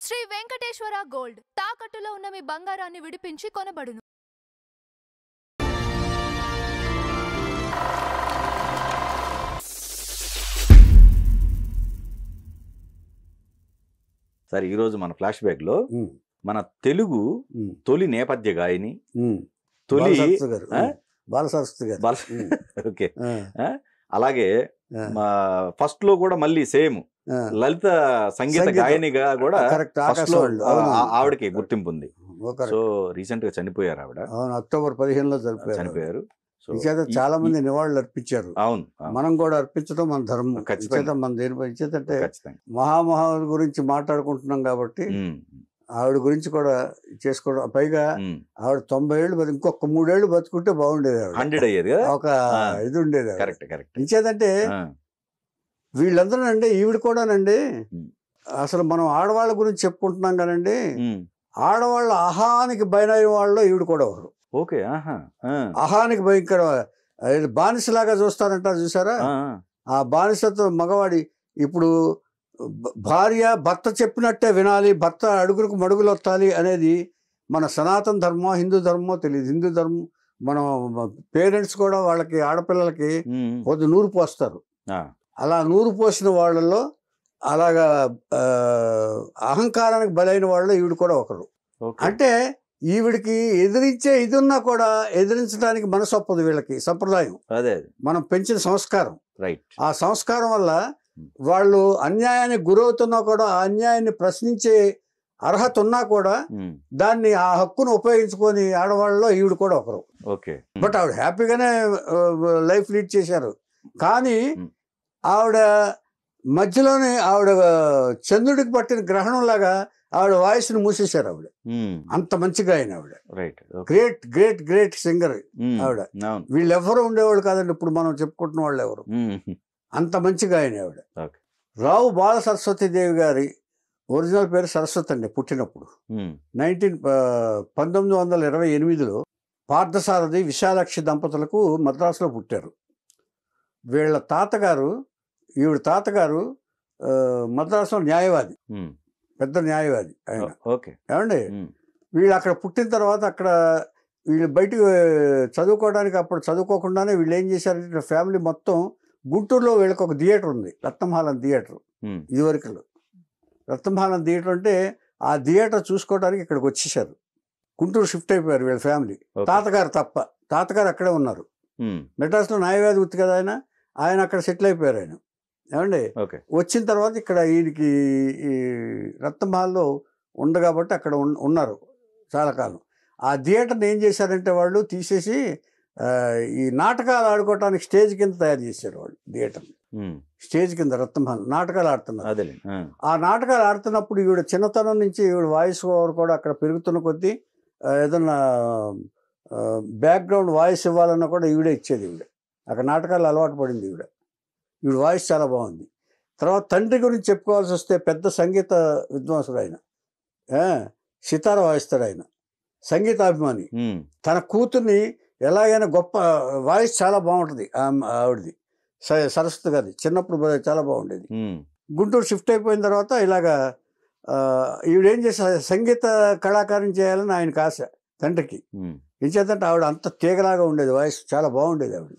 Shri Venkateswara gold తాకట్టులో ఉన్న మీ బంగారాన్ని విడిపించి కొనబడును. సరే ఈరోజు మన ఫ్లాష్ బ్యాక్ లో మన తెలుగు తొలి నేపథ్య గాయని తొలి బాలసరస్వతి గారు ఓకే అలాగే ఫస్ట్ లో కూడా మళ్ళీ సేమ్ లలిత సంగీత గాయనిగా కూడా ఫస్ట్ లో ఆవిడకి గుర్తింపు ఉంది. సో రీసెంట్ గా చనిపోయారు ఆవిడ. అక్టోబర్ 15లో చనిపోయారు. చాలా మంది నివాళులు అర్పించారు. అవును, మనం కూడా అర్పించడం మన ధర్మం. మన దేనిపై ఇచ్చేదంటే మహామహుల గురించి మాట్లాడుకుంటున్నాం కాబట్టి ఆవిడ గురించి కూడా చేసుకోవడం. పైగా ఆవిడ 90 ఏళ్ళు ఇంకొక 3 ఏళ్ళు బతుకుంటే బాగుండేది. 100 అయ్యేది ఒక ఇది ఉండేది. ఇంచేదంటే వీళ్ళందరూ అండి, ఈవిడ కూడానండి. అసలు మనం ఆడవాళ్ళ గురించి చెప్పుకుంటున్నాం కానండి, ఆడవాళ్ళ అహానికి బయనైన వాళ్ళు ఈవిడ కూడా ఒకరు. ఓకే, అహానికి భయంకర బానిసలాగా చూస్తారంటారు చూసారా? ఆ బానిసతో మగవాడి ఇప్పుడు భార్య భర్త చెప్పినట్టే వినాలి, భర్త అడుగులకు మడుగులు వత్తాలి అనేది మన సనాతన ధర్మం, హిందూ ధర్మమో తెలియదు. హిందూ ధర్మం మనం పేరెంట్స్ కూడా వాళ్ళకి ఆడపిల్లలకి కొద్ది నూరు పోస్తారు. అలా నూరు పోసిన వాళ్ళలో అలాగా అహంకారానికి బలైన వాళ్ళు ఈవిడ కూడా ఒకరు. అంటే ఈవిడికి ఎదిరించే ఇది ఉన్నా కూడా ఎదిరించడానికి మనసు ఒప్పదు వీళ్ళకి. సంప్రదాయం మనం పెంచిన సంస్కారం. ఆ సంస్కారం వల్ల వాళ్ళు అన్యాయానికి గురవుతున్నా కూడా ఆ అన్యాయాన్ని ప్రశ్నించే అర్హత ఉన్నా కూడా దాన్ని ఆ హక్కును ఉపయోగించుకొని ఆడవాళ్ళలో ఈవిడ కూడా ఒకరు. బట్ ఆవిడ హ్యాపీగానే లైఫ్ లీడ్ చేశారు. కానీ ఆవిడ మధ్యలోనే ఆవిడ చంద్రుడికి పట్టిన గ్రహణం లాగా ఆవిడ వాయిస్ని మూసేశారు. ఆవిడ అంత మంచిగా అయిన ఆవిడ గ్రేట్ గ్రేట్ గ్రేట్ సింగర్ ఆవిడ. వీళ్ళెవరు ఉండేవాళ్ళు కాదండి ఇప్పుడు మనం చెప్పుకుంటున్న వాళ్ళు ఎవరు. అంత మంచిగా అయిన ఆవిడ. రావు బాల సరస్వతీదేవి గారి ఒరిజినల్ పేరు సరస్వతి అండి. పుట్టినప్పుడు 1928లో పార్థసారథి విశాలాక్షి దంపతులకు మద్రాసులో పుట్టారు. వీళ్ళ తాతగారు, ఈవిడ తాతగారు మద్రాసులో న్యాయవాది, పెద్ద న్యాయవాది ఆయన. ఏమండి, వీళ్ళు అక్కడ పుట్టిన తర్వాత అక్కడ వీళ్ళు బయటికి చదువుకోవడానికి అప్పుడు చదువుకోకుండానే వీళ్ళు ఏం చేశారంటే ఫ్యామిలీ మొత్తం గుంటూరులో వీళ్ళకి ఒక థియేటర్ ఉంది, రత్నమహాలం థియేటర్. ఇదివరకు రత్నమహాలం థియేటర్ అంటే ఆ థియేటర్ చూసుకోవడానికి ఇక్కడికి వచ్చేసారు. గుంటూరు షిఫ్ట్ అయిపోయారు వీళ్ళ ఫ్యామిలీ. తాతగారు తప్ప, తాతగారు అక్కడే ఉన్నారు. మెడ్రాస్లో న్యాయవాది వృత్తి కదా ఆయన అక్కడ సెటిల్ అయిపోయారు ఆయన. ఏమండి, వచ్చిన తర్వాత ఇక్కడ ఈయనకి ఈ రత్నమహాల్లో ఉంది కాబట్టి అక్కడ ఉన్నారు చాలా కాలం. ఆ థియేటర్ని ఏం చేశారంటే వాళ్ళు తీసేసి ఈ నాటకాలు ఆడుకోవటానికి స్టేజ్ కింద తయారు చేశారు వాళ్ళు. థియేటర్ని స్టేజ్ కింద రత్నమహల్ నాటకాలు ఆడుతున్నారు. ఆ నాటకాలు ఆడుతున్నప్పుడు ఈవిడ చిన్నతనం నుంచి ఈవిడ వాయిస్ ఓవర్ కూడా అక్కడ పెరుగుతున్న కొద్దీ ఏదన్నా బ్యాక్గ్రౌండ్ వాయిస్ ఇవ్వాలన్నా కూడా ఈవిడే ఇచ్చేది. ఈవిడ అక్కడ నాటకాలు అలవాటు పడింది. ఈవిడ వాయిస్ చాలా బాగుంది. తర్వాత తండ్రి గురించి చెప్పుకోవాల్సి వస్తే పెద్ద సంగీత విద్వాంసుడు ఆయన. సితార వాయిస్తాడు ఆయన, సంగీతాభిమాని. తన కూతుర్ని ఎలాగైనా గొప్ప వాయిస్ చాలా బాగుంటుంది ఆవిడది, సరస్వతి గారి. చిన్నప్పుడు చాలా బాగుండేది. గుంటూరు షిఫ్ట్ అయిపోయిన తర్వాత ఇలాగా ఈవిడేం చేశారు, సంగీత కళాకారం చేయాలని ఆయనకు ఆశ తండ్రికి. ఏం చేద్దంటే ఆవిడ అంత తీగలాగా ఉండేది, వాయిస్ చాలా బాగుండేది ఆవిడ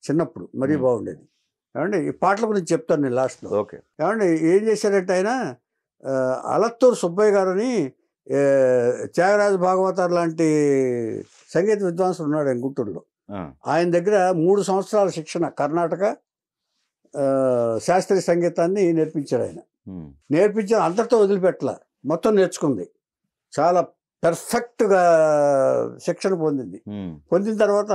చిన్నప్పుడు, మరీ బాగుండేది. ఏమండి, ఈ పాటల గురించి చెప్తాను నేను లాస్ట్లో. ఏమండి, ఏం చేశారంటే ఆయన అలత్తూరు సుబ్బయ్య గారిని త్యాగరాజ భాగవతార్ లాంటి సంగీత విద్వాంసుడు ఉన్నాడు ఆయన గుంటూరులో. ఆయన దగ్గర 3 సంవత్సరాల శిక్షణ కర్ణాటక శాస్త్రీయ సంగీతాన్ని నేర్పించాడు ఆయన. నేర్పించాడు, అంతటితో వదిలిపెట్టల, మొత్తం నేర్చుకుంది. చాలా పెర్ఫెక్ట్గా శిక్షణ పొందింది. పొందిన తర్వాత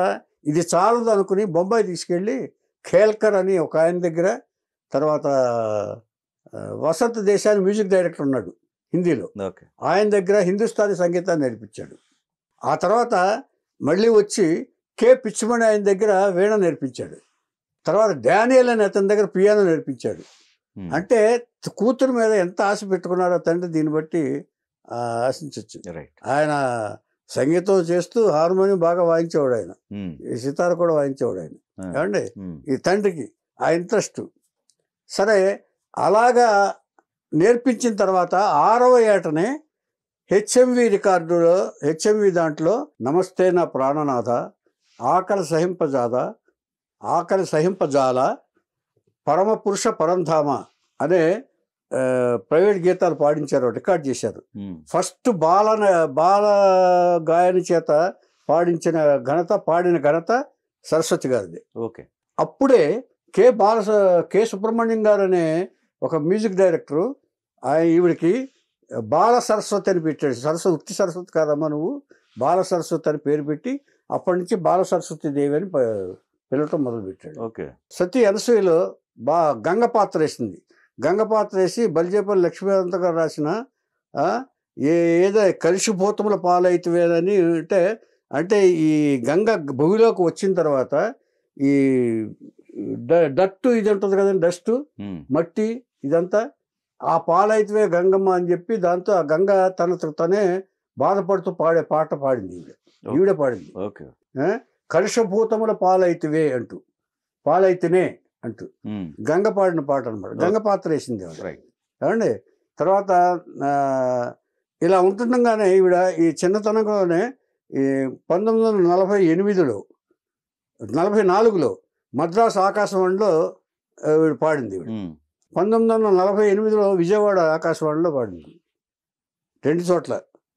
ఇది చాలదు అనుకుని బొంబాయి తీసుకెళ్ళి ఖేల్కర్ అని ఒక ఆయన దగ్గర, తర్వాత వసంత్ దేశాని మ్యూజిక్ డైరెక్టర్ ఉన్నాడు హిందీలో, ఆయన దగ్గర హిందుస్థానీ సంగీతాన్ని నేర్పించాడు. ఆ తర్వాత మళ్ళీ వచ్చి కే పిచ్చిమణి ఆయన దగ్గర వీణ నేర్పించాడు. తర్వాత డానియల్ అని అతని దగ్గర పియానో నేర్పించాడు. అంటే కూతురు మీద ఎంత ఆశ పెట్టుకున్నాడో తండ్రి, దీన్ని బట్టి ఆశించవచ్చు. ఆయన సంగీతం చేస్తూ హార్మోనియం బాగా వాయించేవాడు ఆయన, ఈ సితార కూడా వాయించేవాడు ఆయన. ఏమండి, ఈ తండ్రికి ఆ ఇంట్రెస్ట్. సరే, అలాగా నేర్పించిన తర్వాత 6వ ఏటనే హెచ్ఎంవి రికార్డులో హెచ్ఎంవి దాంట్లో నమస్తే నా ప్రాణనాథ, ఆకలి సహింపజాల, పరమపురుష పరంధామ అనే ప్రైవేట్ గీతాలు పాడించారు, రికార్డ్ చేశారు. ఫస్ట్ బాల గాయని చేత పాడిన ఘనత సరస్వతి గారిది. ఓకే. అప్పుడే కె సుబ్రహ్మణ్యం గారు అనే ఒక మ్యూజిక్ డైరెక్టరు ఈవిడికి బాల సరస్వతి అని పెట్టాడు. ఉత్తి సరస్వతి కాదమ్మా నువ్వు, బాల సరస్వతి అని పేరు పెట్టి అప్పటి నుంచి బాల సరస్వతి దేవి అని పిలవటం మొదలుపెట్టాడు. ఓకే. సతీ అనసూయలో గంగ పాత్ర వేసింది. గంగ పాత్ర వేసి బలిజేపల్లి లక్ష్మీకాంత గారు రాసిన ఏదో కలిసిపోతముల పాలైతువేదని అంటే ఈ గంగ భూమిలోకి వచ్చిన తర్వాత ఈ డట్టు ఇది ఉంటుంది కదండి, డస్ట్ మట్టి ఇదంతా ఆ పాలైతువే గంగమ్మ అని చెప్పి దాంతో ఆ గంగ తనే బాధపడుతూ పాడే పాట పాడింది. ఈవిడే పాడింది. కలుషభూతముల పాలైతువే అంటూ, పాలైతేనే అంటూ గంగ పాడిన పాట అనమాట. గంగ పాత్ర వేసింది ఏమండి. తర్వాత ఇలా ఉంటుండగానే ఈవిడ ఈ చిన్నతనంలోనే ఈ 1944లో మద్రాసు ఆకాశవాణిలో ఈవిడ పాడింది. 1948లో విజయవాడ ఆకాశవాణిలో పాడింది. 2 చోట్ల,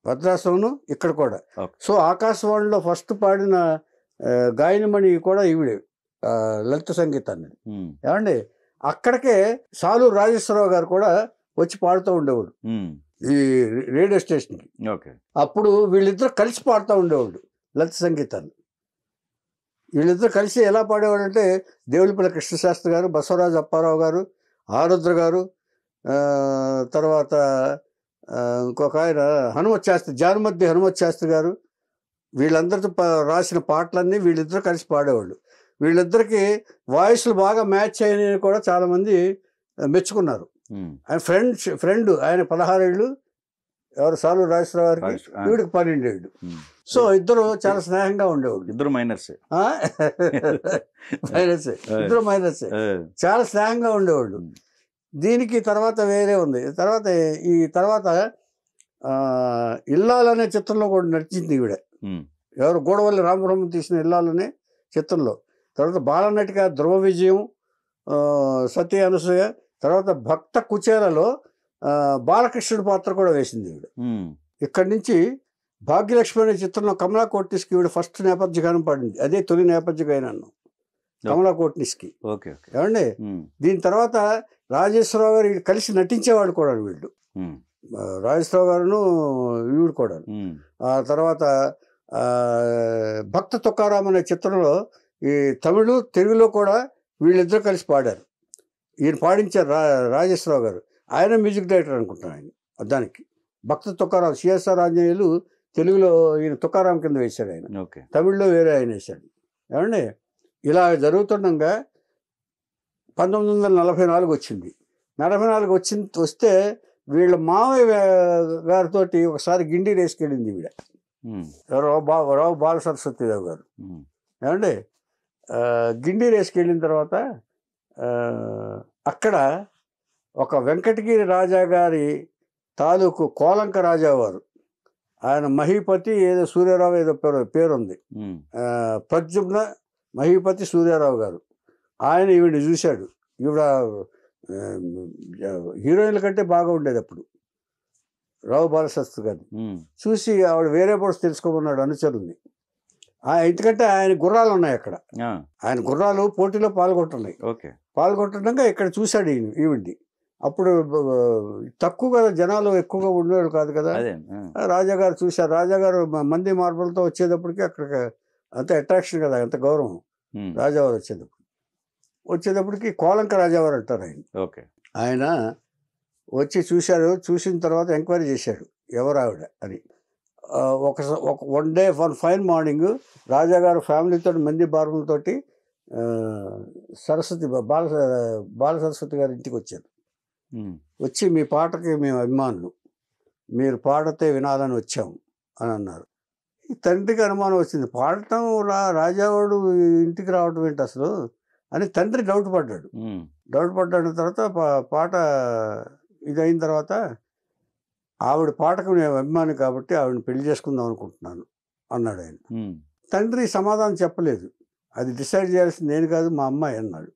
మద్రాసులోను ఇక్కడ కూడా. సో ఆకాశవాణిలో ఫస్ట్ పాడిన గాయనిమణి కూడా ఈవిడే, లలిత సంగీతాన్ని. ఏమండి అక్కడికే సాలూరు రాజేశ్వరరావు గారు కూడా వచ్చి పాడుతూ ఉండేవాడు ఈ రేడియో స్టేషన్కి. అప్పుడు వీళ్ళిద్దరు కలిసి పాడుతూ ఉండేవాడు లలిత సంగీతాన్ని. వీళ్ళిద్దరు కలిసి ఎలా పాడేవాడు అంటే దేవులపల్లి కృష్ణశాస్త్రి గారు, బసవరాజు అప్పారావు గారు, ఆరుద్ర గారు, తర్వాత ఇంకొక ఆయన హనుమత్ శాస్త్రి, జానమద్ది హనుమత్ శాస్త్రి గారు, వీళ్ళందరితో రాసిన పాటలన్నీ వీళ్ళిద్దరు కలిసి పాడేవాళ్ళు. వీళ్ళిద్దరికి వాయిస్లు బాగా మ్యాచ్ అయినవి కూడా చాలామంది మెచ్చుకున్నారు. ఆయన ఫ్రెండ్ ఆయన 16 ఏళ్ళు, ఎవరు సాలూరు రాజేశ్వరరావు గారికి, వీడికి 12 ఏళ్ళు. సో ఇద్దరు చాలా స్నేహంగా ఉండేవాళ్ళు. ఇద్దరు మైనర్సే, చాలా స్నేహంగా ఉండేవాళ్ళు. దీనికి తర్వాత వేరే ఉంది. తర్వాత ఇల్లాలనే చిత్రంలో కూడా నడిచింది ఈవిడ. ఎవరు గోడవల్లి రామబ్రహ్మం తీసిన ఇల్లాలనే చిత్రంలో. తర్వాత బాలనటిగా ధ్రువ విజయం, సతీ అనసూయ, తర్వాత భక్త కుచేలలో బాలకృష్ణుడి పాత్ర కూడా వేసింది ఈవిడ. ఇక్కడి నుంచి భాగ్యలక్ష్మి అనే చిత్రంలో కమలా కోట్నిస్కి ఈవిడ ఫస్ట్ నేపథ్య గానం పాడింది. అదే తొలి నేపథ్య గాయనాన్ని కమలా కోట్నిస్కి. ఏమండి దీని తర్వాత రాజేశ్వరరావు గారు కలిసి నటించేవాడు కూడా వీళ్ళు, రాజేశ్వరరావు గారును ఈవిడ కూడా. ఆ తర్వాత భక్త తుకారాం అనే చిత్రంలో ఈ తమిళ తెలుగులో కూడా వీళ్ళిద్దరూ కలిసి పాడారు. ఈయన పాడించారు రాజేశ్వరరావు గారు. ఆయన మ్యూజిక్ డైరెక్టర్ అనుకుంటాను ఆయన దానికి. భక్త తుకారాం సిఎస్ఆర్ ఆంజనేయులు తెలుగులో ఈయన తుకారాం కింద వేశాడు ఆయన, తమిళ్లో వేరే ఆయన వేశాడు. ఏమండి ఇలా జరుగుతుండగా 1944 వచ్చింది. 44 వస్తే వీళ్ళ మావయ్య గారితో ఒకసారి గిండి రేసుకెళ్ళింది ఈవిడ, రావు బాల సరస్వతిరావు గారు. ఏమండి గిండి రేసుకెళ్ళిన తర్వాత అక్కడ ఒక వెంకటగిరి రాజా గారి తాలూకు కోలంక రాజావారు, ఆయన మహీపతి ఏదో సూర్యారావు ఏదో పేరుంది, ప్రద్యుమ్న మహీపతి సూర్యారావు గారు. ఆయన ఈవిడ చూశాడు. ఈవిడ హీరోయిన్ల కంటే బాగా ఉండేది అప్పుడు రావు బాలశాస్త్రి గారిని. చూసి ఆవిడ వేరే బోర్డ్స్ తెలుసుకోమన్నాడు అనుచరుని. ఎందుకంటే ఆయన గుర్రాలు ఉన్నాయి అక్కడ, ఆయన గుర్రాలు పోటీలో పాల్గొంటుండగా ఇక్కడ చూశాడు ఈవిడ్ని. అప్పుడు తక్కువ కదా, జనాలు ఎక్కువగా ఉండేవాళ్ళు కాదు కదా. రాజాగారు చూశారు. రాజాగారు మంది మార్పులతో వచ్చేటప్పటికి అక్కడికి అంత అట్రాక్షన్ కదా, అంత గౌరవం రాజావారు వచ్చేటప్పటికి కోలంక రాజావారు అంటారు ఆయన. ఆయన వచ్చి చూశారు. చూసిన తర్వాత ఎంక్వైరీ చేశాడు ఎవరు ఆవిడ అని. వన్ డే ఫైన్ మార్నింగ్ రాజాగారు ఫ్యామిలీతో మంది బార్ములతోటి సరస్వతి బాల సరస్వతి గారి ఇంటికి వచ్చారు. వచ్చి మీ పాటకి మేము అభిమానులు, మీరు పాడితే వినాలని వచ్చాము అని అన్నారు. ఈ తండ్రికి అనుమానం వచ్చింది, పాడటం రాజావాడు ఇంటికి రావటం ఏంటి అసలు అని తండ్రి డౌట్ పడ్డాడు. తర్వాత పాట ఇది అయిన తర్వాత ఆవిడ పాటకు నేను అభిమాని కాబట్టి ఆవిడని పెళ్లి చేసుకుందాం అనుకుంటున్నాను అన్నాడు ఆయన. తండ్రి సమాధానం చెప్పలేదు. అది డిసైడ్ చేయాల్సింది నేను కాదు, మా అమ్మాయి అన్నాడు.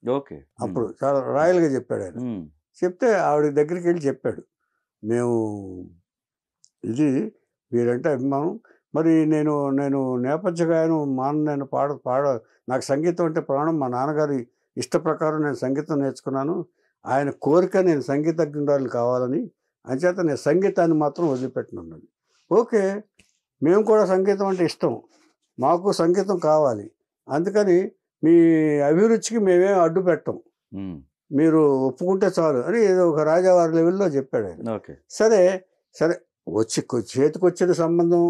ఓకే. అప్పుడు చాలా రాయల్గా చెప్పాడు ఆయన. చెప్తే ఆవిడ దగ్గరికి వెళ్ళి చెప్పాడు, మేము ఇది మీరంటే అభిమానం, మరి నేను నేపథ్య గాయను నేను నాకు సంగీతం అంటే ప్రాణం, మా నాన్నగారి ఇష్ట ప్రకారం నేను సంగీతం నేర్చుకున్నాను, ఆయన కోరిక నేను సంగీతజ్ఞురాలు కావాలని, అంచేత నేను సంగీతాన్ని మాత్రం వదిలిపెట్టినాను. ఓకే, మేము కూడా సంగీతం అంటే ఇష్టం, మాకు సంగీతం కావాలి, అందుకని మీ అభిరుచికి మేమేం అడ్డు పెట్టం, మీరు ఒప్పుకుంటే చాలు అని ఏదో ఒక రాజావారి లెవెల్లో చెప్పాడు ఆయన. సరే సరే చేతికి వచ్చిన సంబంధం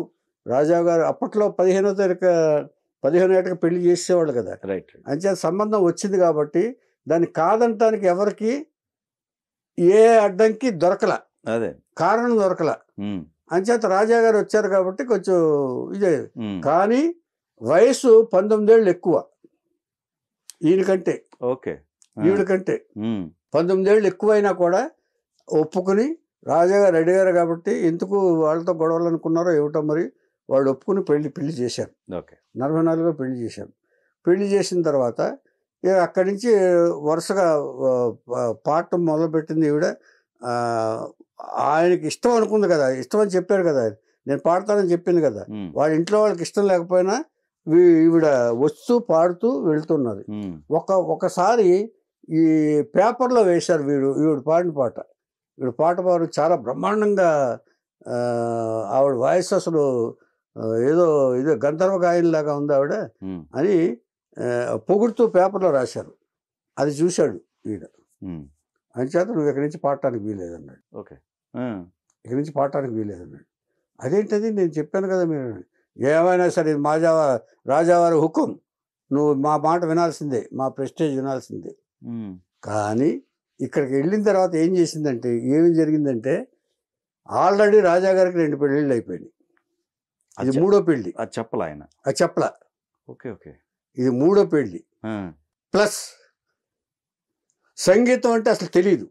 రాజాగారు అప్పట్లో 15 ఏటకి పెళ్లి చేసేవాళ్ళు కదా. అంచేత సంబంధం వచ్చింది కాబట్టి దాన్ని కాదంటానికి ఎవరికి ఏ అడ్డంకి దొరకల, కారణం దొరకల. అంచేత రాజాగారు వచ్చారు కాబట్టి కొంచెం ఇదే. కానీ వయసు 19 ఏళ్ళు ఎక్కువ ఈయనకంటే, ఈవిడకంటే 19 ఏళ్ళు ఎక్కువైనా కూడా ఒప్పుకుని రాజాగారు అడిగారు కాబట్టి ఎందుకు వాళ్ళతో గొడవలు అనుకున్నారో ఏమిటో మరి వాళ్ళు ఒప్పుకుని పెళ్లి చేశారు. 44లో పెళ్లి చేశారు. పెళ్లి చేసిన తర్వాత అక్కడి నుంచి వరుసగా పాడటం మొదలుపెట్టింది ఈవిడ. ఆయనకి ఇష్టం అనుకుంది కదా, ఇష్టం అని చెప్పారు కదా, నేను పాడతానని చెప్పింది కదా, వాళ్ళ ఇంట్లో వాళ్ళకి ఇష్టం లేకపోయినా ఈవిడ వస్తూ పాడుతూ వెళ్తున్నది. ఒకసారి ఈ పేపర్లో వేశారు ఈవిడ పాడిన పాట. ఈవిడ పాట పాడు చాలా బ్రహ్మాండంగా, ఆవిడ వాయిస్ అసలు ఏదో గంధర్వ గాయనలాగా ఉంది ఆవిడ అని పొగుడుతూ పేపర్లో రాశారు. అది చూశాడు ఈయన. అంచేత నువ్వు ఇక్కడి నుంచి పాడటానికి వీలేదన్నాడు. ఇక్కడి నుంచి పాడటానికి వీలేదన్నాడు. అదేంటది, నేను చెప్పాను కదా మీరు ఏమైనా సరే రాజావారి హుకుం, నువ్వు మా మాట వినాల్సిందే, మా ప్రెస్టేజ్ వినాల్సిందే. కానీ ఇక్కడికి వెళ్ళిన తర్వాత ఏమి జరిగిందంటే ఆల్రెడీ రాజాగారికి 2 పెళ్ళిళ్ళు అయిపోయినాయి. అది 3వ పెళ్ళి. అది చెప్పలా ఆయన? అది చెప్పలా. ఓకే. ఇది 3వ పెళ్ళి. ప్లస్ సంగీతం అంటే అసలు తెలీదు,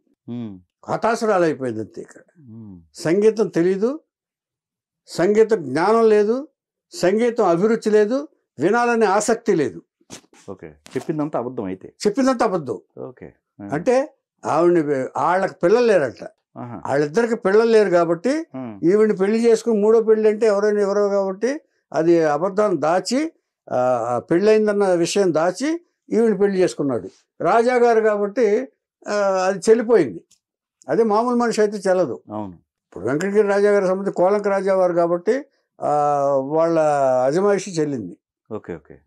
హతాశురాలు అయిపోయింది అంతే. ఇక్కడ సంగీతం తెలీదు, సంగీత జ్ఞానం లేదు, సంగీతం అభిరుచి లేదు, వినాలనే ఆసక్తి లేదు. చెప్పిందంతా అబద్ధం. అయితే చెప్పిందంతా అబద్ధం. అంటే వాళ్ళకి పిల్లలు లేరట, వాళ్ళిద్దరికి పిల్లలు లేరు కాబట్టి ఈవిని పెళ్లి చేసుకుని 3వ పెళ్లి అంటే ఎవరో కాబట్టి అది అబద్ధాన్ని దాచి, పెళ్ళయిందన్న విషయం దాచి ఈవిని పెళ్లి చేసుకున్నాడు. రాజాగారు కాబట్టి అది చెల్లిపోయింది. అదే మామూలు మనిషి అయితే చెల్లదు. ఇప్పుడు వెంకటగిరి రాజాగారి సంబంధించి కోలంక రాజావారు కాబట్టి వాళ్ళ అజమాయిషి చెల్లింది.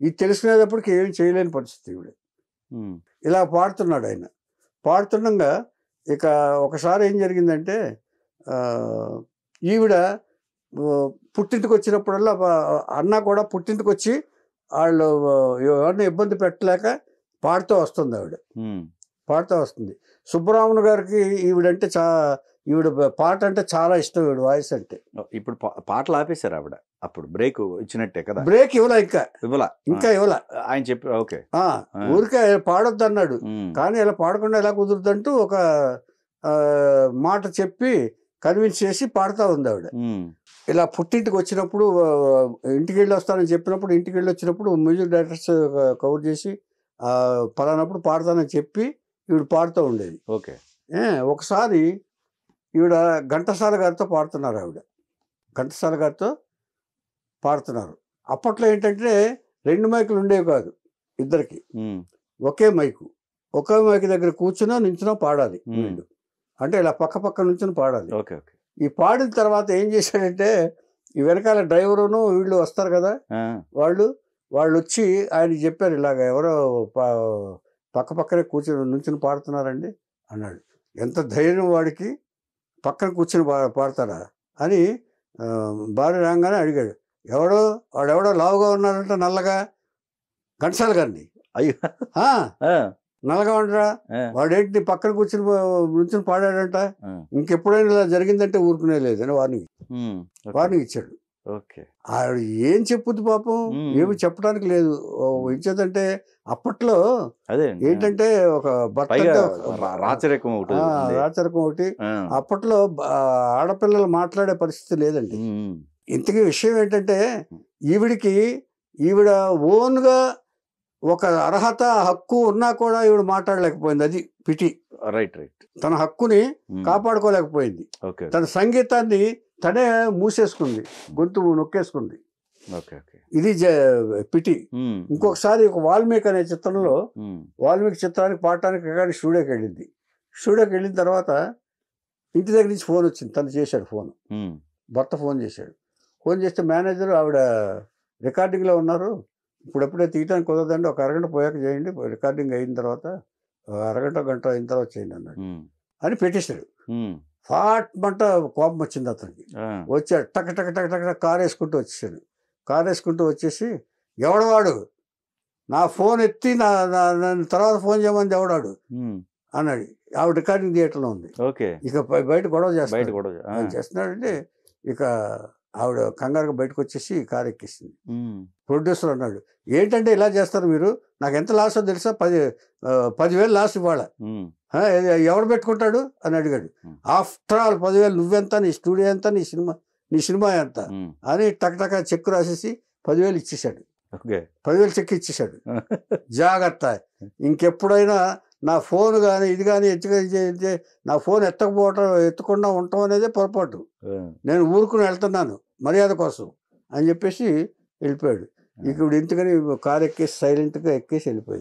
ఇది తెలుసుకునేటప్పటికి ఏం చేయలేని పరిస్థితి ఈవిడ. ఇలా పాడుతున్నాడు ఆయన. పాడుతుండగా ఇక ఒకసారి ఏం జరిగిందంటే ఈవిడ పుట్టింటికి వచ్చినప్పుడల్లా అన్న కూడా పుట్టింటికి వచ్చి వాళ్ళు ఎవరిని ఇబ్బంది పెట్టలేక పాడుతూ వస్తుంది ఆవిడ. పాడుతూ వస్తుంది. సుబ్బరామన్ గారికి ఈవిడంటే ఈవిడ పాట అంటే చాలా ఇష్టం, ఈవిడ వాయిస్ అంటే. ఇప్పుడు పాటలు ఆపేశారు ఆవిడ, అప్పుడు బ్రేక్ ఇచ్చినట్టే కదా? బ్రేక్ ఇవ్వలా, ఇంకా ఇవ్వలా. ఆయన చెప్పి ఓకే ఊరికే పాడొద్దు అన్నాడు. కానీ ఇలా పాడకుండా ఎలా కుదురుతుంటూ ఒక మాట చెప్పి కన్విన్స్ చేసి పాడుతూ ఉంది ఆవిడ. ఇలా పుట్టింటికి వచ్చినప్పుడు, ఇంటికి వెళ్ళి వస్తానని చెప్పినప్పుడు, ఇంటికి వెళ్ళి వచ్చినప్పుడు మ్యూజిక్ డైరెక్టర్స్ కవర్ చేసి పలానప్పుడు పాడతానని చెప్పి ఈవిడ పాడుతూ ఉండేది. ఒకసారి ఈవిడ ఘంటసాల గారితో పాడుతున్నారు. ఘంటసాల గారితో పాడుతున్నారు. అప్పట్లో ఏంటంటే 2 మైకులు ఉండేవి కాదు ఇద్దరికి, ఒకే మైకు దగ్గర కూర్చున్నా నించున్నా పాడాలి వీళ్ళు. అంటే ఇలా పక్క నుంచుని పాడాలి. ఈ పాడిన తర్వాత ఏం చేశాడంటే ఈ వెనకాల డ్రైవరును వీళ్ళు వస్తారు కదా, వాళ్ళు వచ్చి ఆయనకి చెప్పారు, ఇలాగ ఎవరో పక్కనే నుంచుని పాడుతున్నారండి అన్నాడు. ఎంత ధైర్యం వాడికి, పక్కన కూర్చుని పాడతాడా అని భార్య రాగానే అడిగాడు. వాడెవడో లావుగా ఉన్నాడంట, నల్లగా, ఘంటసాల గారిని. అయ్యో, నల్లగా ఉండరా, వాడేంటి పక్కన నుంచుని పాడాడంట, ఇంకెప్పుడైనా ఇలా జరిగిందంటే ఊరుకునే లేదని వార్నింగ్ ఇచ్చాడు. ఓకే. ఆవిడ ఏం చెప్పుద్ది పాపం, ఏమి చెప్పడానికి లేదు. ఇచ్చేదంటే అప్పట్లో అదే ఏంటంటే ఒక భర్త రాచరికం ఒకటి. అప్పట్లో ఆడపిల్లలు మాట్లాడే పరిస్థితి లేదండి. ఇంతకీ విషయం ఏంటంటే ఈవిడ ఓన్గా ఒక అర్హత హక్కు ఉన్నా కూడా ఈవిడ మాట్లాడలేకపోయింది. అది పిటి. రైట్. తన హక్కుని కాపాడుకోలేకపోయింది. తన సంగీతాన్ని తనే మూసేసుకుంది, గొంతు నొక్కేసుకుంది. ఇది పిటి. ఇంకొకసారి ఒక వాల్మీకి అనే చిత్రంలో, వాల్మీకి చిత్రానికి పాడటానికి రికార్డింగ్ స్టూడియోకి వెళ్ళింది. స్టూడియోకి వెళ్ళిన తర్వాత ఇంటి దగ్గర నుంచి ఫోన్ వచ్చింది. తను చేశాడు ఫోన్, భర్త ఫోన్ చేశాడు. ఫోన్ చేస్తే మేనేజర్ ఆవిడ రికార్డింగ్లో ఉన్నారు, ఇప్పుడెప్పుడే తీయటానికి కుదరదండి, ఒక అరగంట పోయాక చేయండి, రికార్డింగ్ అయిన తర్వాత అరగంట గంట అయిన తర్వాత చేయండి అన్నాడు అని పెట్టేశాడు. ఫాట్మంట కోపం వచ్చింది అతనికి. వచ్చాడు, టక్ టక్ టక్ టక్ కారు వేసుకుంటూ వచ్చేసాడు. కారు వేసుకుంటూ వచ్చేసి, ఎవడవాడు నా ఫోన్ ఎత్తి నన్ను తర్వాత ఫోన్ చేయమని ఎవడాడు అన్నాడు. ఆవిడ రికార్డింగ్ థియేటర్లో ఉంది. ఇక బయట గొడవ చేస్తున్నాడంటే ఇక ఆవిడ కంగారుగా బయటకు వచ్చేసి కారు ఎక్కేసింది. ప్రొడ్యూసర్ అన్నాడు, ఏంటంటే ఇలా చేస్తారు మీరు, నాకు ఎంత లాస్ తెలుసా, 10,000 లాస్ ఇవ్వాల, ఎవడు పెట్టుకుంటాడు అని అడిగాడు. ఆఫ్టర్ ఆల్ 10,000 నువ్వెంత, నీ స్టూడియో ఎంత, నీ సినిమా ఎంత అని టక్ చెక్ రాసేసి 10,000 ఇచ్చేసాడు. 10,000 చెక్ ఇచ్చేసాడు. జాగ్రత్త, ఇంకెప్పుడైనా నా ఫోన్ కానీ ఇది కానీ ఎత్తుకే నా ఫోన్ ఎత్తకుండా ఉండటం అనేదే పొరపాటు, నేను ఊరుకుని వెళ్తున్నాను మర్యాద కోసం అని చెప్పేసి వెళ్ళిపోయాడు. ఇప్పుడు ఇంతకని కారు ఎక్కేసి సైలెంట్గా ఎక్కేసి వెళ్ళిపోయాడు.